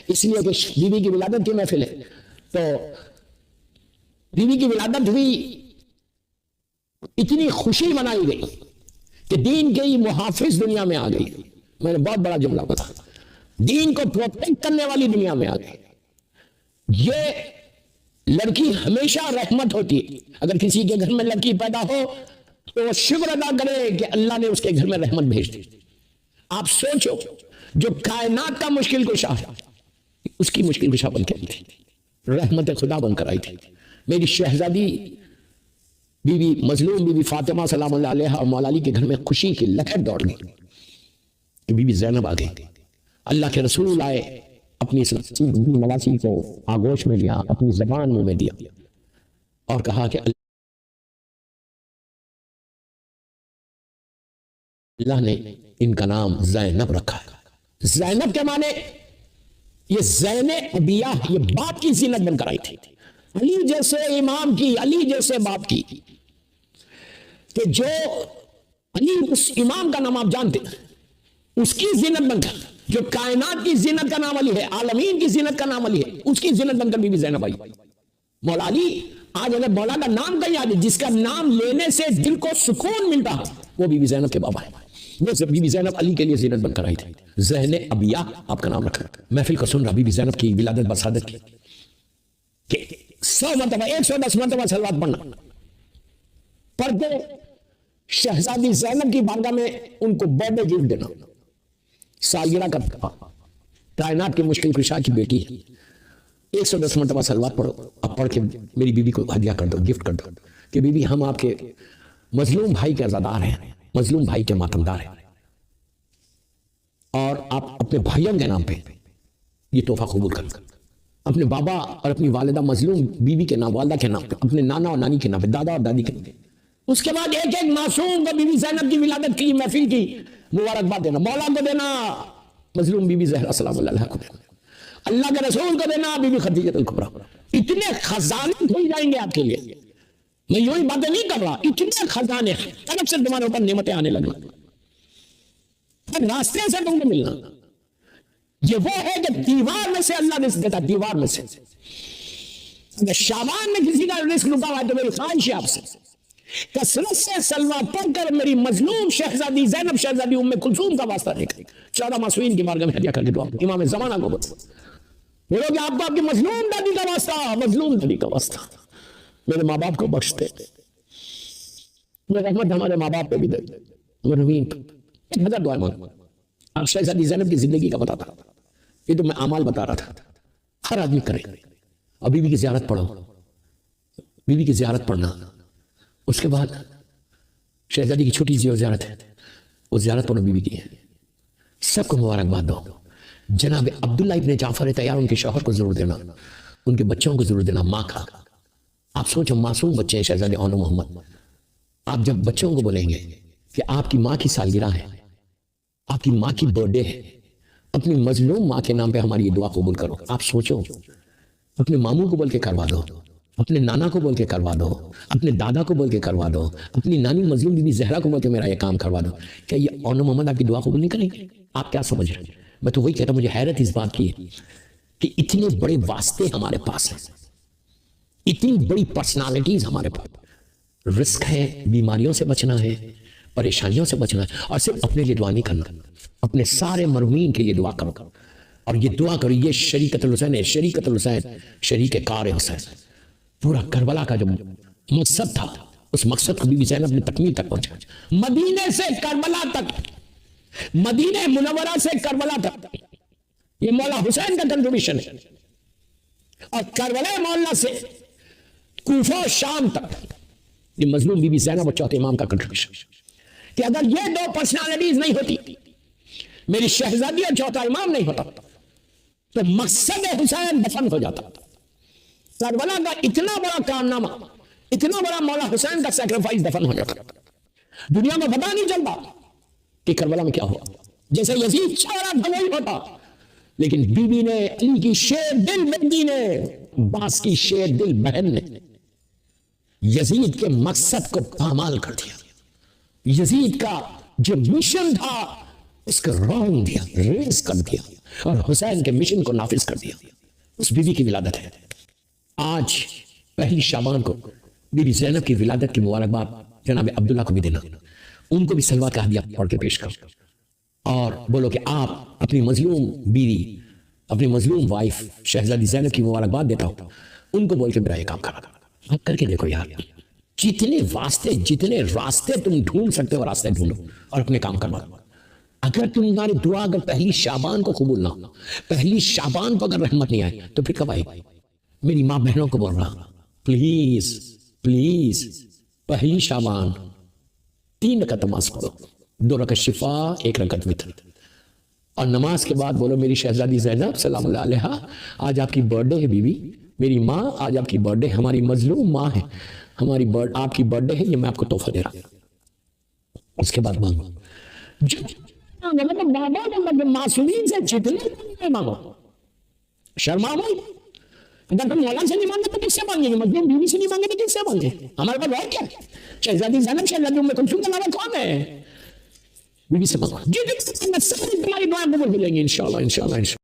اس لیے کہ بیوی کی ولادت کی محفل ہے، تو بیوی کی ولادت ہوئی، اتنی خوشی منائی گئی کہ دین کے محافظ دنیا میں آ گئی. میں نے بہت بڑا جملہ بتا، دین کو پروٹیکٹ کرنے والی دنیا میں آ گئی. یہ لڑکی ہمیشہ رحمت ہوتی ہے. اگر کسی کے گھر میں لڑکی پیدا ہو تو وہ شکر ادا کرے کہ اللہ نے اس کے گھر میں رحمت بھیج دی. آپ سوچو، جو کائنات کا مشکل کشا ہے اس کی مشکل کشا بن کے آئی تھی، رحمت خدا بن کر آئی تھی. میری شہزادی بی بی مظلوم بی بی فاطمہ سلام اللہ علیہ اور مولا علی کے گھر میں خوشی کی لہر دوڑ گئی کہ بی بی زینب آ گئی. اللہ کے رسول آئے، اپنی نواسی کو آگوش میں لیا، اپنی زبان منہ میں دیا اور کہا کہ اللہ نے ان کا نام زینب رکھا ہے. زینب کے معنی یہ زین ابیہ، یہ باپ کی زینت بن کر آئی تھی. علی جیسے امام کی، علی جیسے باپ کی، کہ جو علی اس امام کا نام آپ جانتے ہیں، اس کی زینت بن کر، جو کائنات کی زینت کا نام علی ہے، عالمین کی زینت کا نام علی ہے، اس کی زینت بن کر بی بی زینب آئی. مولا علی، آج اگر مولا کا نام کہیں آج جس کا نام لینے سے دل کو سکون ملتا ہے وہ بی بی زینب کے بابا ہے. وہ بی بی زینب علی کے لیے زینت بن کر آئی تھی. زین ابیہ آپ کا نام رکھا. محفل کو سن رہا بی بی زینب کی ولادت بسادت کی کہ 100 مرتبہ 110 مرتبہ صلوات پڑھنا، پڑھتے شہزادی زینب کی بارگاہ میں ان کو برتھ ڈے گفٹ دینا، سالگرہ کا، کائنات کی مشکل کشا کی بیٹی ہے، 110 مرتبہ صلوات پڑھو، اب پڑھ کے میری بیوی کو ہدیہ کر دو، گفٹ کر دو کہ بیوی ہم آپ کے مظلوم بھائی کے عزادار ہیں، مظلوم بھائی کے ماتمدار ہیں، اور آپ اپنے بھائیوں کے نام پہ یہ تحفہ قبول کر دو، اپنے بابا اور اپنی والدہ مظلوم بیوی کے نام، والدہ کے نام پہ، اپنے نانا اور نانی کے نام پہ، دادا اور دادی کے نام پہ. اس کے بعد ایک ایک معصوم کو بی بی زینب کی ولادت کی محفل کی مبارکباد دینا. مولا کو دینا، مظلوم بی بی زہرا سلام اللہ علیہ کو دینا، اللہ کے رسول کو دینا، بی بی خدیجہ الکبریٰ. اتنے خزانے کھل جائیں گے آپ کے لیے. میں یوں ہی باتیں نہیں کر رہا، اتنے خزانے طرف سے تمہارے اوپر نعمتیں آنے لگنا، راستے سے تم کو ملنا. یہ وہ ہے کہ دیوار میں سے اللہ رزق دیتا، دیوار میں سے. اگر شعبان میں کسی کا رزق رکا ہوا ہے تو میری خواہش ہے آپ سے کثرت سے صلوات پڑھ کر میری مظلوم شہزادی زینب شہزادی ام کلثوم کا واسطہ لے کر 14 معصومین کی بارگاہ میں ہدیہ کر کے دعا. امام زمانہ کو بولو کہ آپ کو آپ کی مظلوم دادی کا واسطہ، مظلوم دادی کا واسطہ، میرے ماں باپ کو بخش دے، رحمت ہمارے ماں باپ پہ بھی دے، مرحومین پہ. 1000 دعائیں مانگو. آپ شہزادی زینب کی زندگی کا بتاتا تھا، یہ تو میں اعمال بتا رہا تھا، ہر آدمی کرے. اور بیوی کی زیارت پڑھو، بیوی کی زیارت پڑھنا. اس کے بعد شہزادی کی چھوٹی سی زیارت ہے، وہ زیارت پڑھو بیوی کی ہے. سب کو مبارکباد دو. جناب عبداللہ ابن جعفر طیار ان کے شوہر کو ضرور دینا، ان کے بچوں کو ضرور دینا، ماں کا. آپ سوچو معصوم بچے ہیں شہزادی اونو محمد. آپ جب بچوں کو بولیں گے کہ آپ کی ماں کی سالگرہ ہے، آپ کی ماں کی برتھ ڈے ہے، اپنی مظلوم ماں کے نام پہ ہماری یہ دعا قبول کرو. آپ سوچو، اپنے ماموں کو بول کے کروا دو، اپنے نانا کو بول کے کروا دو، اپنے دادا کو بول کے کروا دو، اپنی نانی مظلوم بی بی زہرا کو بول کے میرا یہ کام کروا دو. کیا یہ اونو محمد آپ کی دعا قبول نہیں کریں گے؟ آپ کیا سمجھ رہے ہیں؟ میں تو وہی کہتا ہوں، مجھے حیرت اس بات کی ہے کہ اتنے بڑے واسطے ہمارے پاس ہیں، اتنی بڑی پرسنالٹیز ہمارے پاس. رزق ہے، بیماریوں سے بچنا ہے، پریشانیوں سے بچنا ہے، اور صرف اپنے لیے دعا نہیں کرنا، اپنے سارے مرحومین کے لیے دعا کرو. اور یہ دعا کرو، یہ شریکت الحسین ہے، شریکت الحسین، شریک کار حسین. پورا کربلا کا جو مقصد تھا، اس مقصد کو بی بی زینب نے تکمیل تک پہنچا. مدینے سے کربلا تک، مدینہ منورہ سے کربلا تک، یہ مولا حسین کا کنٹریبیوشن ہے. اور کربلا مولا سے کوفہ و شام تک یہ مظلوم بی بی زینب اور چوتھے امام کا کنٹریبیوشن. کہ اگر یہ دو پرسنالٹیز نہیں ہوتی، میری شہزادی اور چوتھا امام نہیں ہوتا، تو مقصد حسین دفن ہو جاتا. کربلا کا اتنا بڑا کارنامہ، اتنا بڑا مولا حسین کا سیکریفائس دفن ہو جاتا. دنیا میں پتہ نہیں چلتا کہ کربلا میں کیا ہوا. جیسے یزید چارہ دھمائی ہوتا، لیکن بی بی نے، علی کی شیر دل بیٹی نے، باس کی شیر دل بہن نے یزید کے مقصد کو پامال کر دیا. یزید کا جو مشن تھا اس کو رونگ دیا، ریز کر دیا. اور حسین کے مشن کو نافذ کر دیا. اس بیوی کی ولادت ہے آج 1 شعبان کو. بی بی زینب کی ولادت کی مبارکباد جناب عبداللہ کو بھی دینا, ان کو بھی صلوات کا ہدیہ پڑھ کے پیش کرو اور بولو کہ آپ اپنی مظلوم بیوی, اپنی مظلوم وائف شہزادی زینب کی مبارکباد دیتا ہوں, ان کو بول کے میرا یہ کام کرا. آپ کر کے دیکھو یار, جتنے راستے تم ڈھونڈ سکتے ہو راستے ڈھونڈو اور اپنے کام کروا. اگر تمہاری دعا اگر 1 شعبان کو قبول نہ ہو, 1 شعبان کو اگر رحمت نہیں آئے تو پھر کب آئے؟ میری ماں بہنوں کو بول رہا, پلیز پلیز 1 شعبان 3 رکعت نماز پڑھو, 2 رکعت شفا 1 رکعت وتر, اور نماز کے بعد بولو میری شہزادی زینب سلام اللہ علیہا, آج آپ کی برتھ ڈے ہے بیوی, میری ماں آج آپ کی برتھ ڈے, ہماری مظلوم ماں ہے, ہماری آپ کی برتھ ڈے ہے, یہ میں آپ کو تحفہ دے رہا ہوں. اس کے بعد مانگو معصومین سے جتنے مانگو, شرماؤ نہیں. اگر تم مولا سے نہیں مانگے تو کس سے مانگیں گے؟ مظلوم بیوی سے نہیں مانگے تو کس سے مانگے؟ ہمارے پاس ہے کیا؟ شہزادی زینب شہزادی ام کلثوم کے علاوہ کون ہے؟ بیوی سے مانگو, تمہاری دعائیں قبول ہو جائیں گی انشاءاللہ.